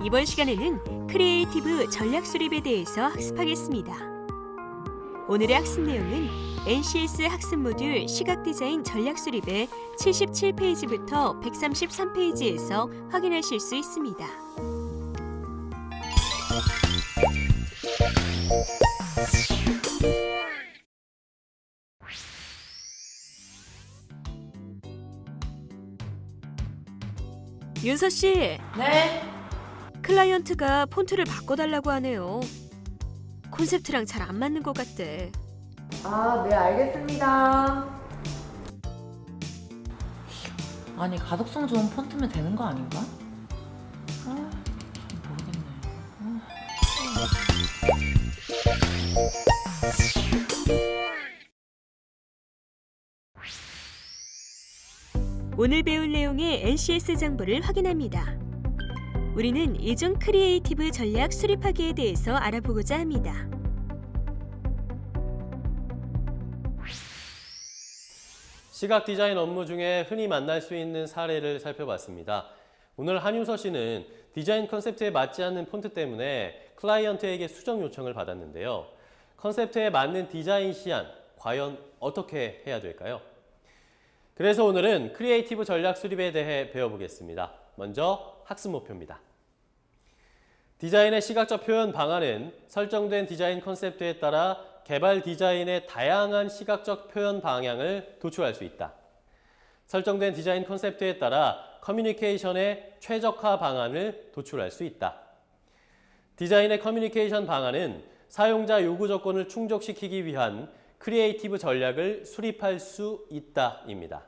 이번 시간에는 크리에이티브 전략 수립에 대해서 학습하겠습니다. 오늘의 학습 내용은 NCS 학습 모듈 시각 디자인 전략 수립의 77페이지부터 133페이지에서 확인하실 수 있습니다. 윤서 씨, 네. 클라이언트가 폰트를 바꿔달라고 하네요. 콘셉트랑 잘 안 맞는 것 같대. 아, 네, 알겠습니다. 아니, 가독성 좋은 폰트면 되는 거 아닌가? 잘 모르겠네. 오늘 배울 내용의 NCS 정보를 확인합니다. 우리는 이중 크리에이티브 전략 수립하기에 대해서 알아보고자 합니다. 시각 디자인 업무 중에 흔히 만날 수 있는 사례를 살펴봤습니다. 오늘 한윤서 씨는 디자인 컨셉트에 맞지 않는 폰트 때문에 클라이언트에게 수정 요청을 받았는데요. 컨셉트에 맞는 디자인 시안, 과연 어떻게 해야 될까요? 그래서 오늘은 크리에이티브 전략 수립에 대해 배워보겠습니다. 먼저 학습 목표입니다. 디자인의 시각적 표현 방안은 설정된 디자인 컨셉트에 따라 개발 디자인의 다양한 시각적 표현 방향을 도출할 수 있다. 설정된 디자인 컨셉트에 따라 커뮤니케이션의 최적화 방안을 도출할 수 있다. 디자인의 커뮤니케이션 방안은 사용자 요구 조건을 충족시키기 위한 크리에이티브 전략을 수립할 수 있다입니다.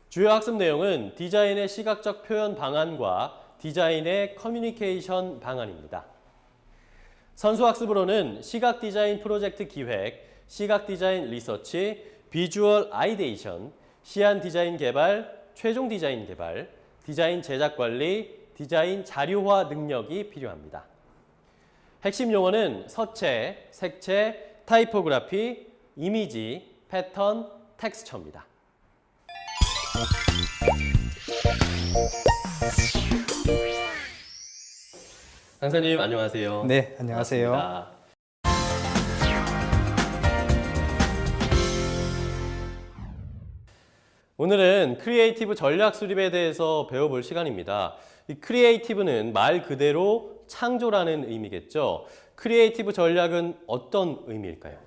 주요 학습 내용은 디자인의 시각적 표현 방안과 디자인의 커뮤니케이션 방안입니다. 선수학습으로는 시각 디자인 프로젝트 기획, 시각 디자인 리서치, 비주얼 아이데이션, 시안 디자인 개발, 최종 디자인 개발, 디자인 제작 관리, 디자인 자료화 능력이 필요합니다. 핵심 용어는 서체, 색채, 타이포그래피, 이미지, 패턴, 텍스처입니다. 강사님 안녕하세요. 네, 안녕하세요. 반갑습니다. 오늘은 크리에이티브 전략 수립에 대해서 배워볼 시간입니다. 이 크리에이티브는 말 그대로 창조라는 의미겠죠. 크리에이티브 전략은 어떤 의미일까요?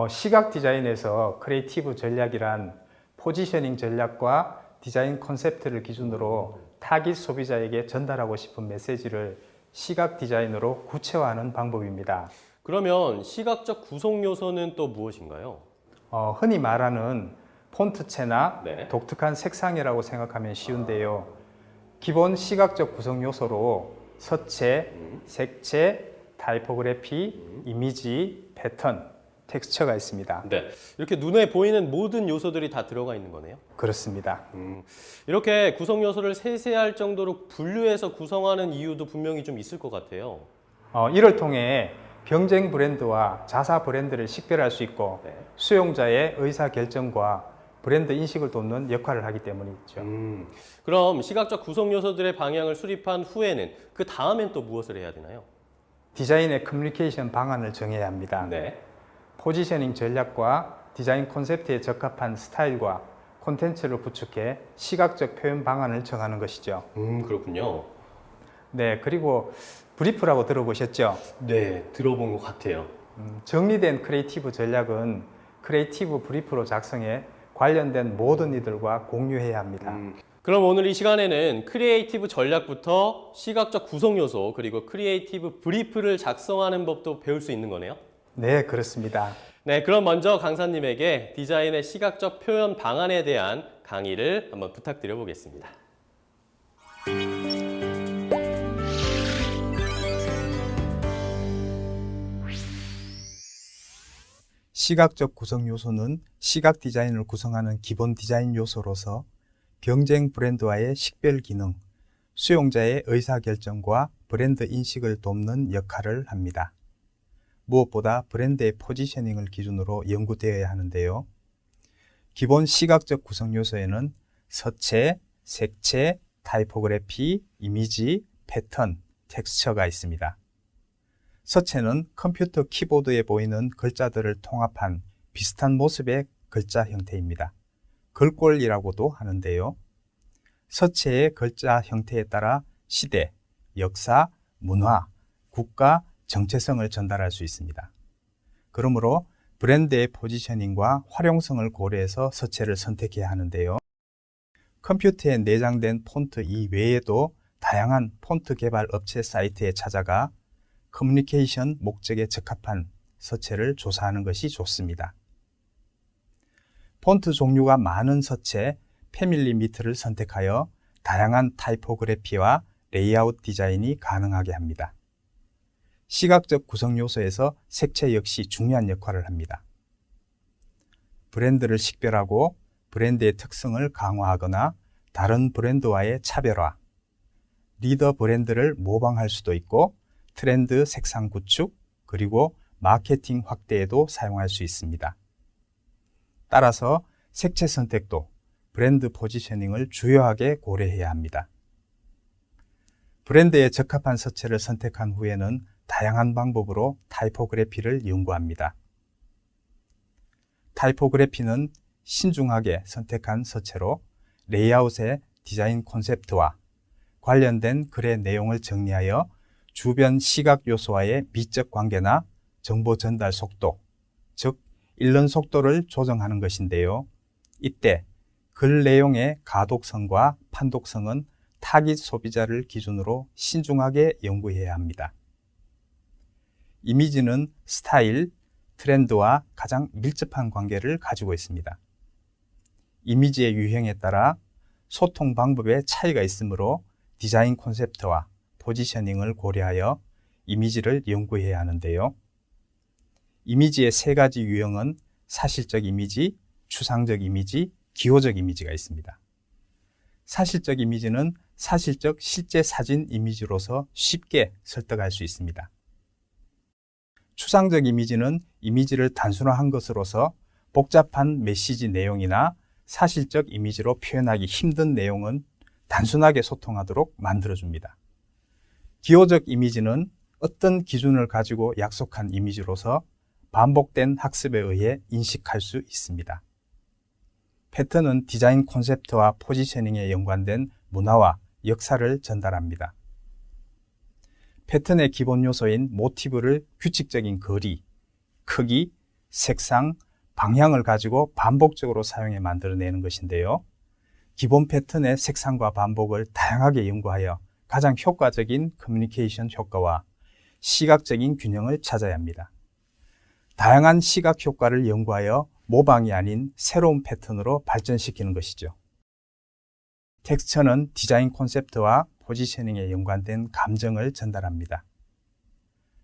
시각 디자인에서 크리에이티브 전략이란 포지셔닝 전략과 디자인 콘셉트를 기준으로 타깃 소비자에게 전달하고 싶은 메시지를 시각 디자인으로 구체화하는 방법입니다. 그러면 시각적 구성 요소는 또 무엇인가요? 흔히 말하는 폰트체나 네. 독특한 색상이라고 생각하면 쉬운데요. 기본 시각적 구성 요소로 서체, 색채, 타이포그래피, 이미지, 패턴, 텍스처가 있습니다. 네, 이렇게 눈에 보이는 모든 요소들이 다 들어가 있는 거네요. 그렇습니다. 이렇게 구성 요소를 세세할 정도로 분류해서 구성하는 이유도 분명히 좀 있을 것 같아요. 이를 통해 경쟁 브랜드와 자사 브랜드를 식별할 수 있고 네. 수용자의 의사결정과 브랜드 인식을 돕는 역할을 하기 때문이죠. 그럼 시각적 구성 요소들의 방향을 수립한 후에는 그 다음엔 또 무엇을 해야 되나요? 디자인의 커뮤니케이션 방안을 정해야 합니다. 네. 포지셔닝 전략과 디자인 콘셉트에 적합한 스타일과 콘텐츠를 구축해 시각적 표현 방안을 정하는 것이죠. 그렇군요. 네, 그리고 브리프라고 들어보셨죠? 네, 들어본 것 같아요. 정리된 크리에이티브 전략은 크리에이티브 브리프로 작성해 관련된 모든 이들과 공유해야 합니다. 그럼 오늘 이 시간에는 크리에이티브 전략부터 시각적 구성 요소 그리고 크리에이티브 브리프를 작성하는 법도 배울 수 있는 거네요. 네, 그렇습니다. 네, 그럼 먼저 강사님에게 디자인의 시각적 표현 방안에 대한 강의를 한번 부탁드려 보겠습니다. 시각적 구성 요소는 시각 디자인을 구성하는 기본 디자인 요소로서 경쟁 브랜드와의 식별 기능, 수용자의 의사결정과 브랜드 인식을 돕는 역할을 합니다. 무엇보다 브랜드의 포지셔닝을 기준으로 연구되어야 하는데요. 기본 시각적 구성 요소에는 서체, 색채, 타이포그래피, 이미지, 패턴, 텍스처가 있습니다. 서체는 컴퓨터 키보드에 보이는 글자들을 통합한 비슷한 모습의 글자 형태입니다. 글꼴이라고도 하는데요. 서체의 글자 형태에 따라 시대, 역사, 문화, 국가, 정체성을 전달할 수 있습니다. 그러므로 브랜드의 포지셔닝과 활용성을 고려해서 서체를 선택해야 하는데요. 컴퓨터에 내장된 폰트 이외에도 다양한 폰트 개발 업체 사이트에 찾아가 커뮤니케이션 목적에 적합한 서체를 조사하는 것이 좋습니다. 폰트 종류가 많은 서체 패밀리 미트를 선택하여 다양한 타이포그래피와 레이아웃 디자인이 가능하게 합니다. 시각적 구성 요소에서 색채 역시 중요한 역할을 합니다. 브랜드를 식별하고 브랜드의 특성을 강화하거나 다른 브랜드와의 차별화, 리더 브랜드를 모방할 수도 있고 트렌드 색상 구축, 그리고 마케팅 확대에도 사용할 수 있습니다. 따라서 색채 선택도 브랜드 포지셔닝을 주요하게 고려해야 합니다. 브랜드에 적합한 서체를 선택한 후에는 다양한 방법으로 타이포그래피를 연구합니다. 타이포그래피는 신중하게 선택한 서체로 레이아웃의 디자인 콘셉트와 관련된 글의 내용을 정리하여 주변 시각 요소와의 미적 관계나 정보 전달 속도, 즉 읽는 속도를 조정하는 것인데요. 이때 글 내용의 가독성과 판독성은 타깃 소비자를 기준으로 신중하게 연구해야 합니다. 이미지는 스타일, 트렌드와 가장 밀접한 관계를 가지고 있습니다. 이미지의 유형에 따라 소통 방법에 차이가 있으므로 디자인 콘셉트와 포지셔닝을 고려하여 이미지를 연구해야 하는데요. 이미지의 세 가지 유형은 사실적 이미지, 추상적 이미지, 기호적 이미지가 있습니다. 사실적 이미지는 사실적 실제 사진 이미지로서 쉽게 설득할 수 있습니다. 추상적 이미지는 이미지를 단순화한 것으로서 복잡한 메시지 내용이나 사실적 이미지로 표현하기 힘든 내용은 단순하게 소통하도록 만들어줍니다. 기호적 이미지는 어떤 기준을 가지고 약속한 이미지로서 반복된 학습에 의해 인식할 수 있습니다. 패턴은 디자인 콘셉트와 포지셔닝에 연관된 문화와 역사를 전달합니다. 패턴의 기본 요소인 모티브를 규칙적인 거리, 크기, 색상, 방향을 가지고 반복적으로 사용해 만들어내는 것인데요. 기본 패턴의 색상과 반복을 다양하게 연구하여 가장 효과적인 커뮤니케이션 효과와 시각적인 균형을 찾아야 합니다. 다양한 시각 효과를 연구하여 모방이 아닌 새로운 패턴으로 발전시키는 것이죠. 텍스처는 디자인 콘셉트와 포지셔닝에 연관된 감정을 전달합니다.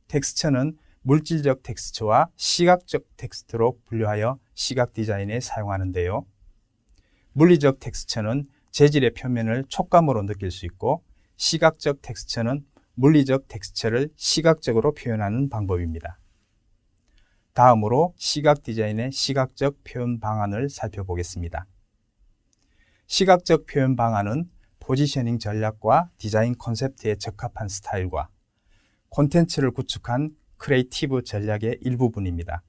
텍스처는 물질적 텍스처와 시각적 텍스트로 분류하여 시각 디자인에 사용하는데요. 물리적 텍스처는 재질의 표면을 촉감으로 느낄 수 있고 시각적 텍스처는 물리적 텍스처를 시각적으로 표현하는 방법입니다. 다음으로 시각 디자인의 시각적 표현 방안을 살펴보겠습니다. 시각적 표현 방안은 포지셔닝 전략과 디자인 콘셉트에 적합한 스타일과 콘텐츠를 구축한 크리에이티브 전략의 일부분입니다.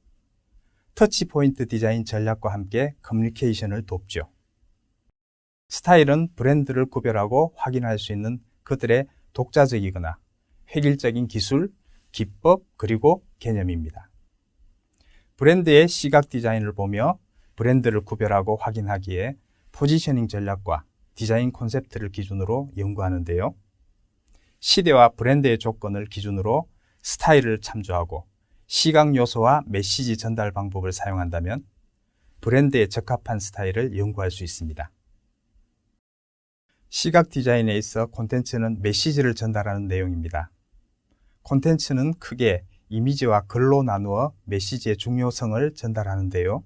터치포인트 디자인 전략과 함께 커뮤니케이션을 돕죠. 스타일은 브랜드를 구별하고 확인할 수 있는 그들의 독자적이거나 획일적인 기술, 기법, 그리고 개념입니다. 브랜드의 시각 디자인을 보며 브랜드를 구별하고 확인하기에 포지셔닝 전략과 디자인 콘셉트를 기준으로 연구하는데요. 시대와 브랜드의 조건을 기준으로 스타일을 참조하고 시각 요소와 메시지 전달 방법을 사용한다면 브랜드에 적합한 스타일을 연구할 수 있습니다. 시각 디자인에 있어 콘텐츠는 메시지를 전달하는 내용입니다. 콘텐츠는 크게 이미지와 글로 나누어 메시지의 중요성을 전달하는데요.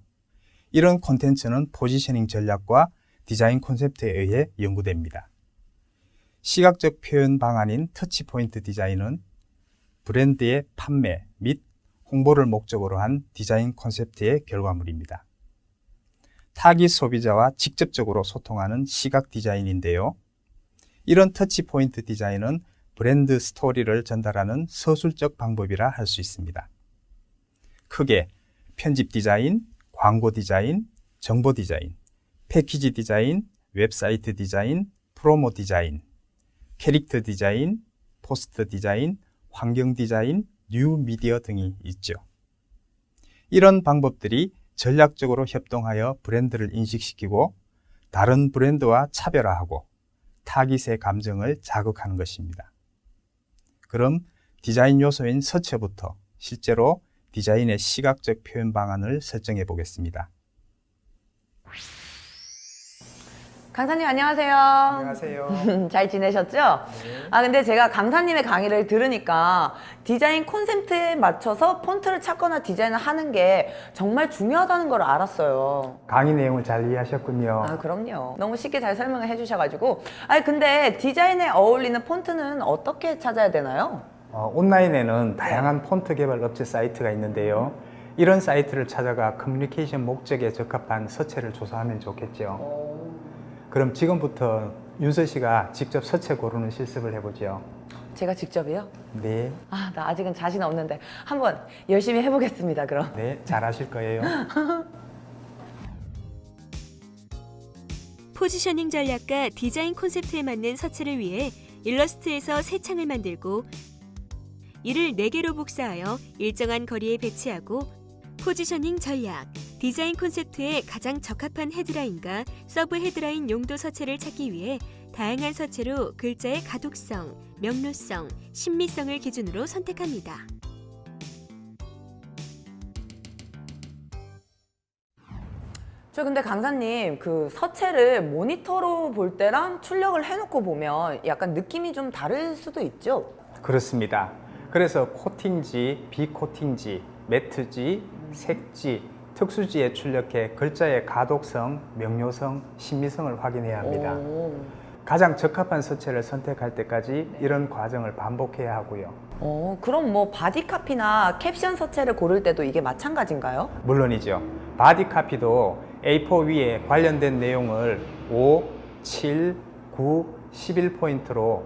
이런 콘텐츠는 포지셔닝 전략과 디자인 콘셉트에 의해 연구됩니다. 시각적 표현 방안인 터치포인트 디자인은 브랜드의 판매 및 홍보를 목적으로 한 디자인 콘셉트의 결과물입니다. 타깃 소비자와 직접적으로 소통하는 시각 디자인인데요. 이런 터치포인트 디자인은 브랜드 스토리를 전달하는 서술적 방법이라 할 수 있습니다. 크게 편집 디자인, 광고 디자인, 정보 디자인, 패키지 디자인, 웹사이트 디자인, 프로모 디자인, 캐릭터 디자인, 포스터 디자인, 환경 디자인, 뉴 미디어 등이 있죠. 이런 방법들이 전략적으로 협동하여 브랜드를 인식시키고 다른 브랜드와 차별화하고 타깃의 감정을 자극하는 것입니다. 그럼 디자인 요소인 서체부터 실제로 디자인의 시각적 표현 방안을 설정해 보겠습니다. 강사님 안녕하세요. 안녕하세요. 잘 지내셨죠? 아 근데 제가 강사님의 강의를 들으니까 디자인 콘셉트에 맞춰서 폰트를 찾거나 디자인을 하는 게 정말 중요하다는 걸 알았어요. 강의 내용을 잘 이해하셨군요. 아 그럼요. 너무 쉽게 잘 설명을 해주셔가지고. 아니 근데 디자인에 어울리는 폰트는 어떻게 찾아야 되나요? 온라인에는 다양한 폰트 개발 업체 사이트가 있는데요. 이런 사이트를 찾아가 커뮤니케이션 목적에 적합한 서체를 조사하면 좋겠죠. 그럼 지금부터 윤서 씨가 직접 서체 고르는 실습을 해보죠. 제가 직접이요? 네, 아 나 아직은 자신 없는데 한번 열심히 해보겠습니다 그럼. 네, 잘하실 거예요. 포지셔닝 전략과 디자인 콘셉트에 맞는 서체를 위해 일러스트에서 세 창을 만들고 이를 4개로 복사하여 일정한 거리에 배치하고 포지셔닝 전략, 디자인 콘셉트에 가장 적합한 헤드라인과 서브 헤드라인 용도 서체를 찾기 위해 다양한 서체로 글자의 가독성, 명료성, 신미성을 기준으로 선택합니다. 저 근데 강사님 그 서체를 모니터로 볼 때랑 출력을 해놓고 보면 약간 느낌이 좀 다를 수도 있죠? 그렇습니다. 그래서 코팅지, 비코팅지, 매트지, 색지, 특수지에 출력해 글자의 가독성, 명료성, 신미성을 확인해야 합니다. 오. 가장 적합한 서체를 선택할 때까지 이런 과정을 반복해야 하고요. 그럼 뭐 바디 카피나 캡션 서체를 고를 때도 이게 마찬가지인가요? 물론이죠. 바디 카피도 A4 위에 관련된 내용을 5, 7, 9, 11포인트로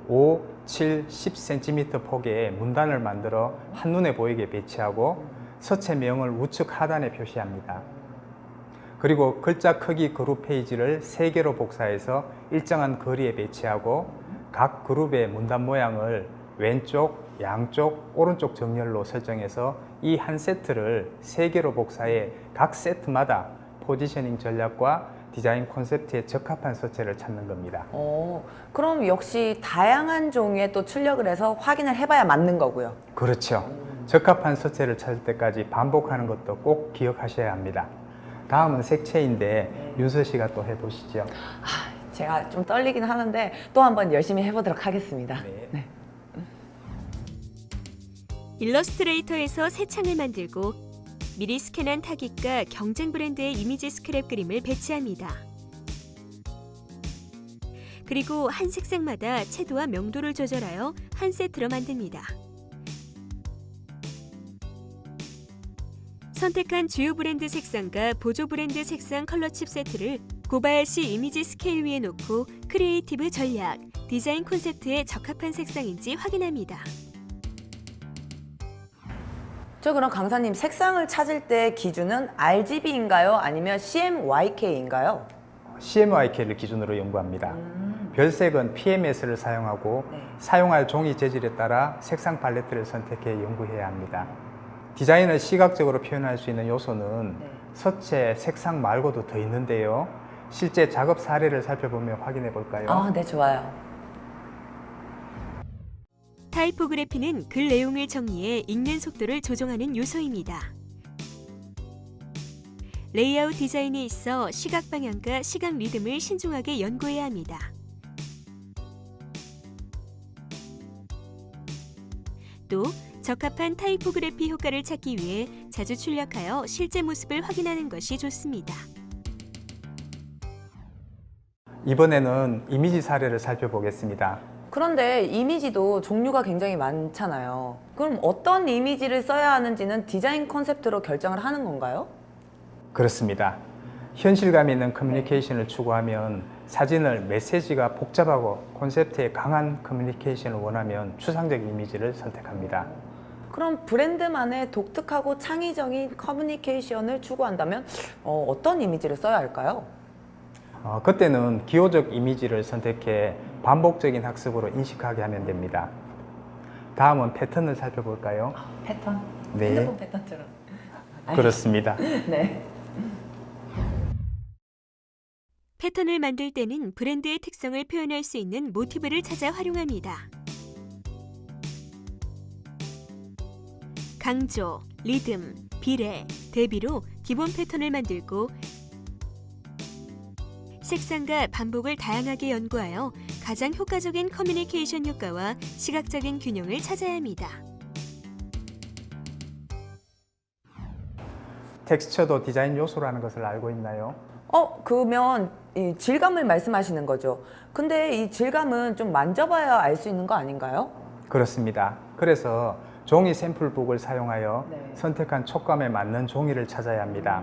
5, 7, 10cm 폭의 문단을 만들어 한눈에 보이게 배치하고 서체명을 우측 하단에 표시합니다. 그리고 글자 크기 그룹 페이지를 3개로 복사해서 일정한 거리에 배치하고 각 그룹의 문단 모양을 왼쪽, 양쪽, 오른쪽 정렬로 설정해서 이 한 세트를 3개로 복사해 각 세트마다 포지셔닝 전략과 디자인 콘셉트에 적합한 서체를 찾는 겁니다. 그럼 역시 다양한 종류의 또 출력을 해서 확인을 해봐야 맞는 거고요. 그렇죠. 적합한 서체를 찾을 때까지 반복하는 것도 꼭 기억하셔야 합니다. 다음은 색채인데 윤서 씨가 또 해보시죠. 제가 좀 떨리긴 하는데 또 한번 열심히 해보도록 하겠습니다. 네. 일러스트레이터에서 새 창을 만들고 미리 스캔한 타깃과 경쟁 브랜드의 이미지 스크랩 그림을 배치합니다. 그리고 한 색상마다 채도와 명도를 조절하여 한 세트로 만듭니다. 선택한 주요 브랜드 색상과 보조 브랜드 색상 컬러 칩 세트를 고바야시 이미지 스케일 위에 놓고 크리에이티브 전략, 디자인 콘셉트에 적합한 색상인지 확인합니다. 저 그럼 강사님 색상을 찾을 때 기준은 RGB인가요? 아니면 CMYK인가요? CMYK를 기준으로 연구합니다. 별색은 PMS를 사용하고 사용할 종이 재질에 따라 색상 팔레트를 선택해 연구해야 합니다. 디자인을 시각적으로 표현할 수 있는 요소는 서체, 색상 말고도 더 있는데요. 실제 작업 사례를 살펴보며 확인해 볼까요? 네, 좋아요. 타이포그래피는 글 내용을 정리해 읽는 속도를 조정하는 요소입니다. 레이아웃 디자인에 있어 시각 방향과 시각 리듬을 신중하게 연구해야 합니다. 또 적합한 타이포그래피 효과를 찾기 위해 자주 출력하여 실제 모습을 확인하는 것이 좋습니다. 이번에는 이미지 사례를 살펴보겠습니다. 그런데 이미지도 종류가 굉장히 많잖아요. 그럼 어떤 이미지를 써야 하는지는 디자인 컨셉트로 결정을 하는 건가요? 그렇습니다. 현실감 있는 커뮤니케이션을 추구하면 사진을 메시지가 복잡하고 콘셉트에 강한 커뮤니케이션을 원하면 추상적 이미지를 선택합니다. 그럼 브랜드만의 독특하고 창의적인 커뮤니케이션을 추구한다면 어떤 이미지를 써야 할까요? 그때는 기호적 이미지를 선택해 반복적인 학습으로 인식하게 하면 됩니다. 다음은 패턴을 살펴볼까요? 패턴? 네. 핸드폰 패턴처럼. 그렇습니다. 네. 패턴을 만들 때는 브랜드의 특성을 표현할 수 있는 모티브를 찾아 활용합니다. 강조, 리듬, 비례, 대비로 기본 패턴을 만들고 색상과 반복을 다양하게 연구하여 가장 효과적인 커뮤니케이션 효과와 시각적인 균형을 찾아야 합니다. 텍스처도 디자인 요소라는 것을 알고 있나요? 그러면 이 질감을 말씀하시는 거죠. 근데 이 질감은 좀 만져봐야 알 수 있는 거 아닌가요? 그렇습니다. 그래서 종이 샘플북을 사용하여 네. 선택한 촉감에 맞는 종이를 찾아야 합니다.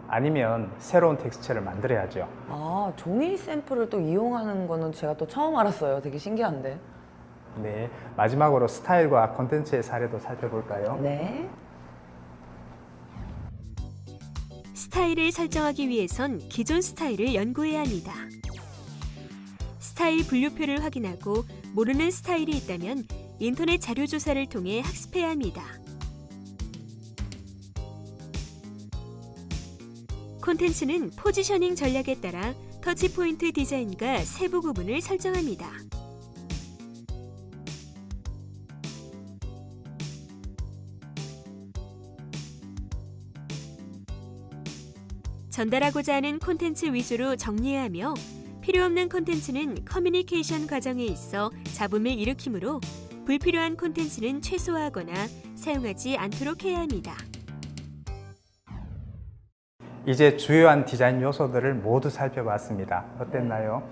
아니면 새로운 텍스처를 만들어야죠. 종이 샘플을 또 이용하는 거는 제가 또 처음 알았어요. 되게 신기한데. 네, 마지막으로 스타일과 콘텐츠의 사례도 살펴볼까요? 네. 스타일을 설정하기 위해선 기존 스타일을 연구해야 합니다. 스타일 분류표를 확인하고 모르는 스타일이 있다면 인터넷 자료 조사를 통해 학습해야 합니다. 콘텐츠는 포지셔닝 전략에 따라 터치포인트 디자인과 세부 구분을 설정합니다. 전달하고자 하는 콘텐츠 위주로 정리해야 하며 필요 없는 콘텐츠는 커뮤니케이션 과정에 있어 잡음을 일으키므로 불필요한 콘텐츠는 최소화하거나 사용하지 않도록 해야 합니다. 이제 주요한 디자인 요소들을 모두 살펴봤습니다. 어땠나요?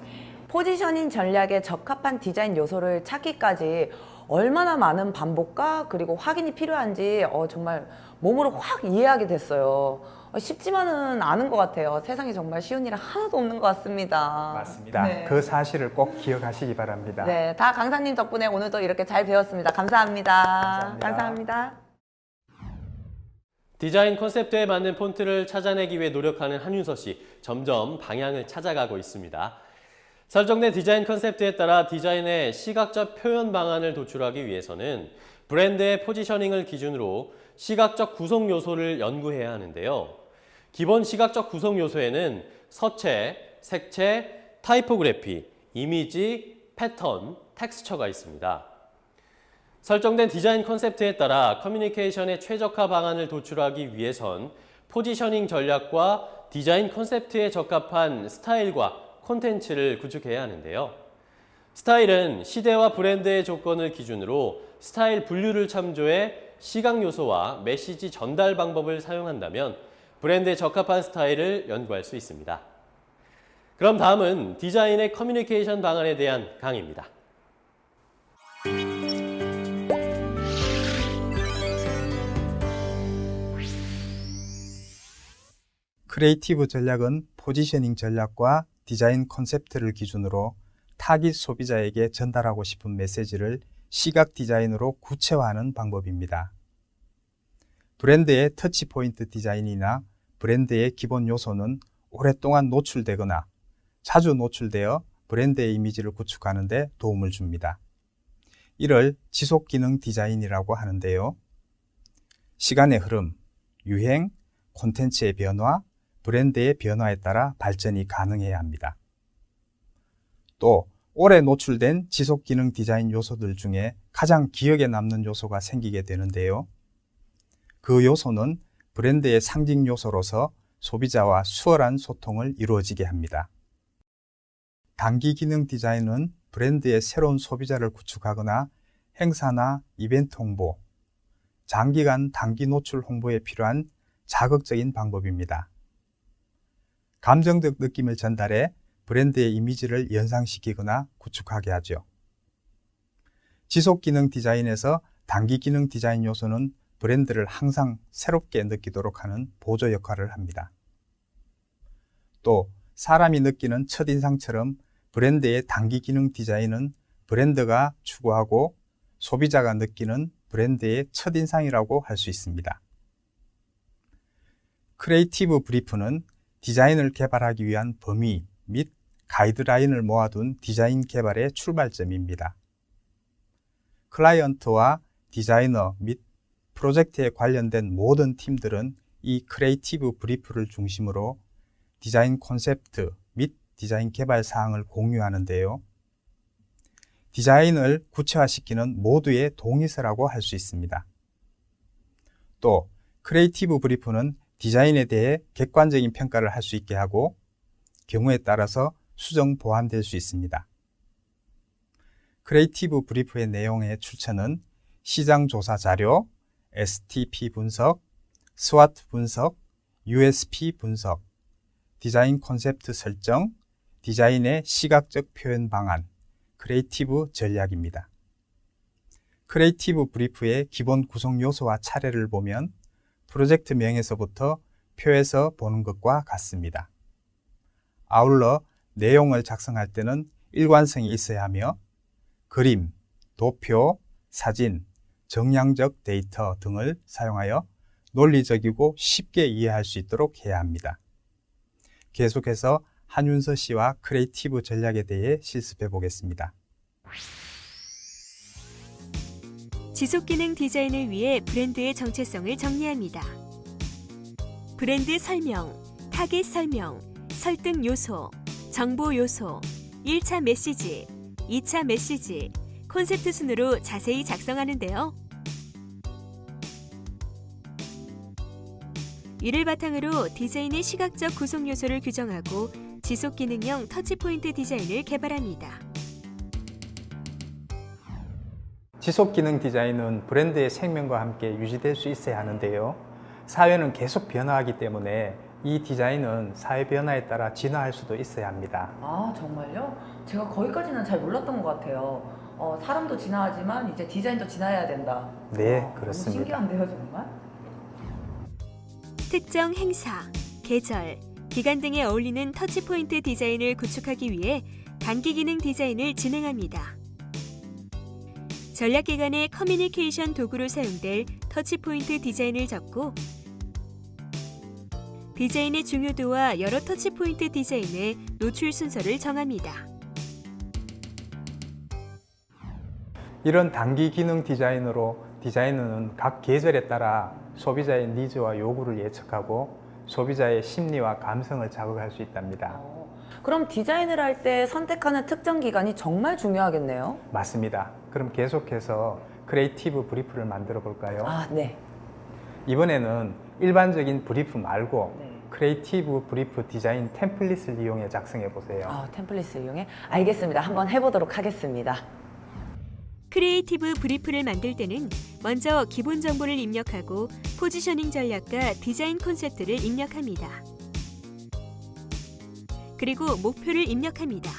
포지셔닝 전략에 적합한 디자인 요소를 찾기까지 얼마나 많은 반복과 그리고 확인이 필요한지 정말 몸으로 확 이해하게 됐어요. 쉽지만은 않은 것 같아요. 세상에 정말 쉬운 일은 하나도 없는 것 같습니다. 맞습니다. 네. 그 사실을 꼭 기억하시기 바랍니다. 네, 다 강사님 덕분에 오늘도 이렇게 잘 배웠습니다. 감사합니다. 감사합니다. 감사합니다. 디자인 컨셉트에 맞는 폰트를 찾아내기 위해 노력하는 한윤서 씨, 점점 방향을 찾아가고 있습니다. 설정된 디자인 컨셉트에 따라 디자인의 시각적 표현 방안을 도출하기 위해서는 브랜드의 포지셔닝을 기준으로 시각적 구성 요소를 연구해야 하는데요. 기본 시각적 구성 요소에는 서체, 색채, 타이포그래피, 이미지, 패턴, 텍스처가 있습니다. 설정된 디자인 컨셉트에 따라 커뮤니케이션의 최적화 방안을 도출하기 위해선 포지셔닝 전략과 디자인 컨셉트에 적합한 스타일과 콘텐츠를 구축해야 하는데요. 스타일은 시대와 브랜드의 조건을 기준으로 스타일 분류를 참조해 시각 요소와 메시지 전달 방법을 사용한다면 브랜드에 적합한 스타일을 연구할 수 있습니다. 그럼 다음은 디자인의 커뮤니케이션 방안에 대한 강의입니다. 크리에이티브 전략은 포지셔닝 전략과 디자인 컨셉트를 기준으로 타깃 소비자에게 전달하고 싶은 메시지를 시각 디자인으로 구체화하는 방법입니다. 브랜드의 터치포인트 디자인이나 브랜드의 기본 요소는 오랫동안 노출되거나 자주 노출되어 브랜드의 이미지를 구축하는 데 도움을 줍니다. 이를 지속기능 디자인이라고 하는데요. 시간의 흐름, 유행, 콘텐츠의 변화, 브랜드의 변화에 따라 발전이 가능해야 합니다. 또 오래 노출된 지속기능 디자인 요소들 중에 가장 기억에 남는 요소가 생기게 되는데요. 그 요소는 브랜드의 상징 요소로서 소비자와 수월한 소통을 이루어지게 합니다. 단기 기능 디자인은 브랜드의 새로운 소비자를 구축하거나 행사나 이벤트 홍보, 장기간 단기 노출 홍보에 필요한 자극적인 방법입니다. 감정적 느낌을 전달해 브랜드의 이미지를 연상시키거나 구축하게 하죠. 지속 기능 디자인에서 단기 기능 디자인 요소는 브랜드를 항상 새롭게 느끼도록 하는 보조 역할을 합니다. 또 사람이 느끼는 첫인상처럼 브랜드의 단기 기능 디자인은 브랜드가 추구하고 소비자가 느끼는 브랜드의 첫인상이라고 할 수 있습니다. 크리에이티브 브리프는 디자인을 개발하기 위한 범위 및 가이드라인을 모아둔 디자인 개발의 출발점입니다. 클라이언트와 디자이너 및 프로젝트에 관련된 모든 팀들은 이 크리에이티브 브리프를 중심으로 디자인 콘셉트 및 디자인 개발 사항을 공유하는데요. 디자인을 구체화시키는 모두의 동의서라고 할 수 있습니다. 또 크리에이티브 브리프는 디자인에 대해 객관적인 평가를 할 수 있게 하고 경우에 따라서 수정 보완될 수 있습니다. 크리에이티브 브리프의 내용의 출처는 시장 조사 자료, STP 분석, SWOT 분석, USP 분석, 디자인 콘셉트 설정, 디자인의 시각적 표현 방안, 크리에이티브 전략입니다. 크리에이티브 브리프의 기본 구성 요소와 차례를 보면 프로젝트 명에서부터 표에서 보는 것과 같습니다. 아울러 내용을 작성할 때는 일관성이 있어야 하며 그림, 도표, 사진, 정량적 데이터 등을 사용하여 논리적이고 쉽게 이해할 수 있도록 해야 합니다. 계속해서 한윤서 씨와 크리에이티브 전략에 대해 실습해 보겠습니다. 지속기능 디자인을 위해 브랜드의 정체성을 정리합니다. 브랜드 설명, 타겟 설명, 설득 요소, 정보 요소, 1차 메시지, 2차 메시지, 콘셉트 순으로 자세히 작성하는데요. 이를 바탕으로 디자인의 시각적 구성 요소를 규정하고 지속기능형 터치포인트 디자인을 개발합니다. 지속기능 디자인은 브랜드의 생명과 함께 유지될 수 있어야 하는데요. 사회는 계속 변화하기 때문에 이 디자인은 사회 변화에 따라 진화할 수도 있어야 합니다. 아, 정말요? 제가 거기까지는 잘 몰랐던 것 같아요. 사람도 진화하지만 이제 디자인도 진화해야 된다. 네, 너무 그렇습니다. 신기한데요, 정말? 특정 행사, 계절, 기간 등에 어울리는 터치포인트 디자인을 구축하기 위해 단기 기능 디자인을 진행합니다. 전략 기간의 커뮤니케이션 도구로 사용될 터치포인트 디자인을 적고 디자인의 중요도와 여러 터치포인트 디자인의 노출 순서를 정합니다. 이런 단기 기능 디자인으로 디자이너는 각 계절에 따라 소비자의 니즈와 요구를 예측하고 소비자의 심리와 감성을 자극할 수 있답니다. 그럼 디자인을 할 때 선택하는 특정 기간이 정말 중요하겠네요. 맞습니다. 그럼 계속해서 크리에이티브 브리프를 만들어 볼까요? 아, 네. 이번에는 일반적인 브리프 말고 네. 크리에이티브 브리프 디자인 템플릿을 이용해 작성해 보세요. 아, 템플릿을 이용해? 알겠습니다. 한번 해보도록 하겠습니다. 크리에이티브 브리프를 만들 때는 먼저 기본 정보를 입력하고 포지셔닝 전략과 디자인 콘셉트를 입력합니다. 그리고 목표를 입력합니다.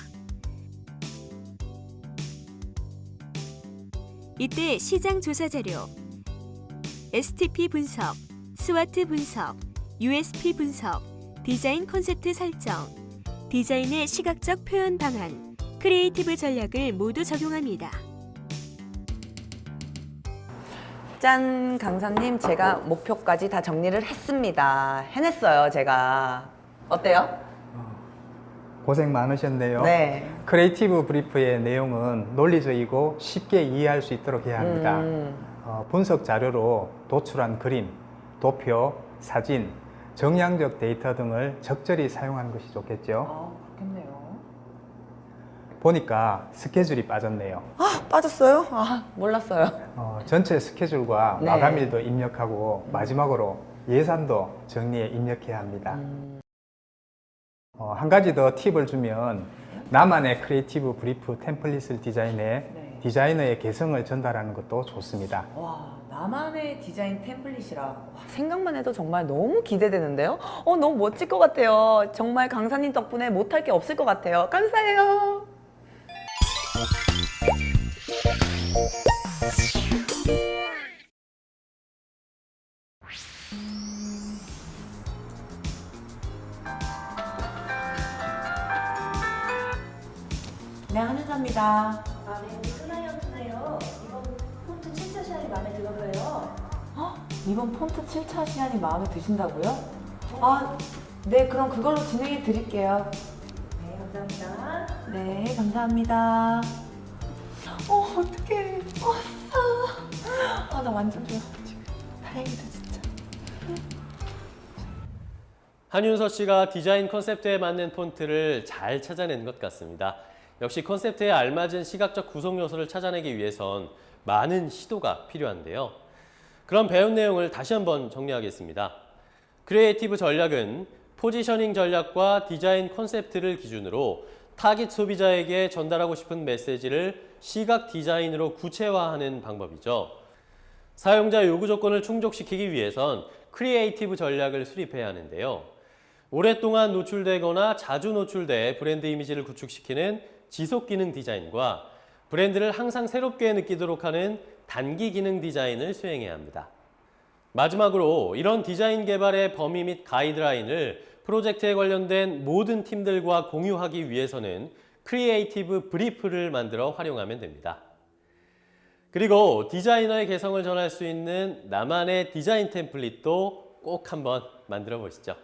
이때 시장 조사 자료, STP 분석, SWOT 분석, USP 분석, 디자인 콘셉트 설정, 디자인의 시각적 표현 방안, 크리에이티브 전략을 모두 적용합니다. 짠, 강사님, 제가 목표까지 다 정리를 했습니다. 해냈어요, 제가. 어때요? 고생 많으셨네요. 네. 크리에이티브 브리프의 내용은 논리적이고 쉽게 이해할 수 있도록 해야 합니다. 분석 자료로 도출한 그림, 도표, 사진, 정량적 데이터 등을 적절히 사용하는 것이 좋겠죠. 아, 그렇겠네요. 보니까 스케줄이 빠졌네요. 아, 빠졌어요? 아, 몰랐어요. 전체 스케줄과 네. 마감일도 입력하고 마지막으로 예산도 정리해 입력해야 합니다. 한 가지 더 팁을 주면 나만의 크리에이티브 브리프 템플릿을 디자인해 네. 디자이너의 개성을 전달하는 것도 좋습니다. 와, 나만의 디자인 템플릿이라. 와, 생각만 해도 정말 너무 기대되는데요? 너무 멋질 것 같아요. 정말 강사님 덕분에 못할 게 없을 것 같아요. 감사해요. 네, 한윤서입니다. 아, 네, 우리 클라이언트인데요. 이번 폰트 7차 시간이 마음에 들어서요. 이번 폰트 7차 시안이 마음에 드신다고요? 아, 네, 그럼 그걸로 진행해 드릴게요. 네, 감사합니다. 네, 감사합니다. 어떡해. 왔어. 나 완전 좋아. 지금. 다행이다, 진짜. 한윤서 씨가 디자인 컨셉트에 맞는 폰트를 잘 찾아낸 것 같습니다. 역시 컨셉트에 알맞은 시각적 구성 요소를 찾아내기 위해선 많은 시도가 필요한데요. 그럼 배운 내용을 다시 한번 정리하겠습니다. 크리에이티브 전략은 포지셔닝 전략과 디자인 컨셉트를 기준으로 타깃 소비자에게 전달하고 싶은 메시지를 시각 디자인으로 구체화하는 방법이죠. 사용자 요구 조건을 충족시키기 위해선 크리에이티브 전략을 수립해야 하는데요. 오랫동안 노출되거나 자주 노출돼 브랜드 이미지를 구축시키는 지속 기능 디자인과 브랜드를 항상 새롭게 느끼도록 하는 단기 기능 디자인을 수행해야 합니다. 마지막으로 이런 디자인 개발의 범위 및 가이드라인을 프로젝트에 관련된 모든 팀들과 공유하기 위해서는 크리에이티브 브리프를 만들어 활용하면 됩니다. 그리고 디자이너의 개성을 전할 수 있는 나만의 디자인 템플릿도 꼭 한번 만들어 보시죠.